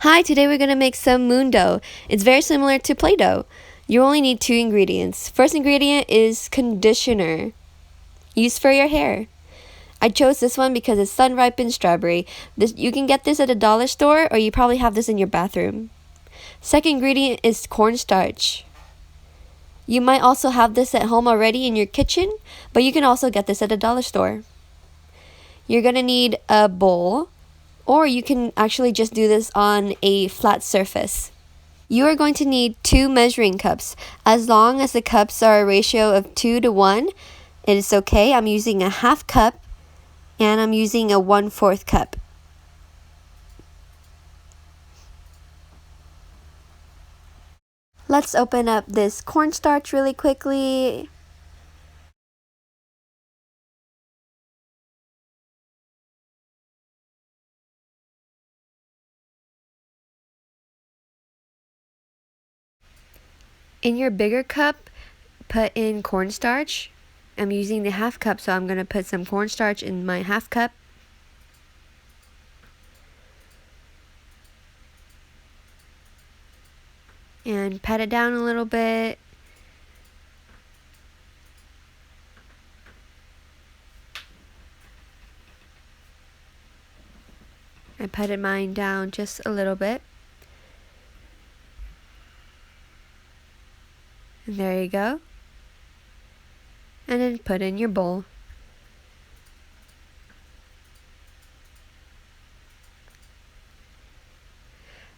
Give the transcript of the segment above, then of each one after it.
Hi, today we're going to make some moon dough. It's very similar to Play-Doh. You only need 2 ingredients. First ingredient is conditioner, used for your hair. I chose this one because it's sun-ripened strawberry. You can get this at a dollar store, or you probably have this in your bathroom. Second ingredient is cornstarch. You might also have this at home already in your kitchen, but you can also get this at a dollar store. You're going to need a bowl, or you can actually just do this on a flat surface. You are going to need 2 measuring cups. As long as the cups are a ratio of 2 to 1, it is okay. I'm using a half cup and I'm using a 1/4 cup. Let's open up this cornstarch really quickly. In your bigger cup, put in cornstarch. I'm using the half cup, so I'm going to put some cornstarch in my half cup. And pat it down a little bit. I patted mine down just a little bit. And there you go. And then put in your bowl.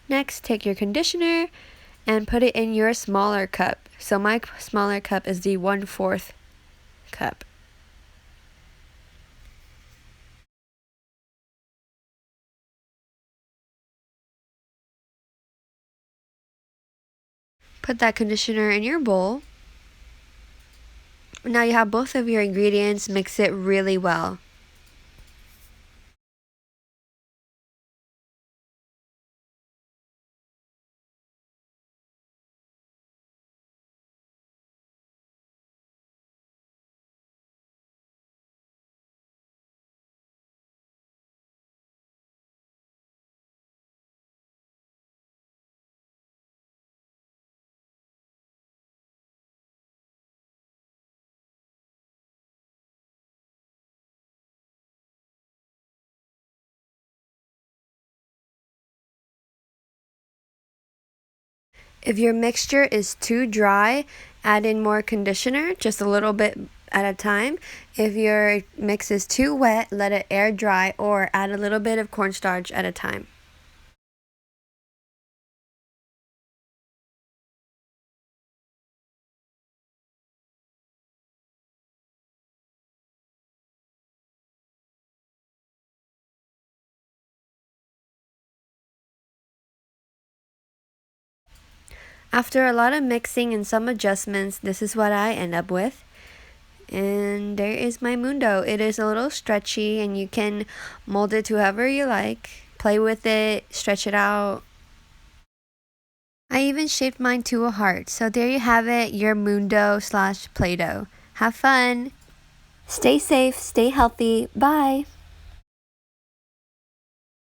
Next, take your conditioner and put it in your smaller cup. So my smaller cup is the 1/4 cup. Put that conditioner in your bowl. Now you have both of your ingredients. Mix it really well. If your mixture is too dry, add in more conditioner, just a little bit at a time. If your mix is too wet, let it air dry or add a little bit of cornstarch at a time. After a lot of mixing and some adjustments, this is what I end up with. And there is my moon dough. It is a little stretchy and you can mold it to however you like. Play with it, stretch it out. I even shaped mine to a heart. So there you have it, your moon dough / Play-Doh. Have fun! Stay safe, stay healthy. Bye!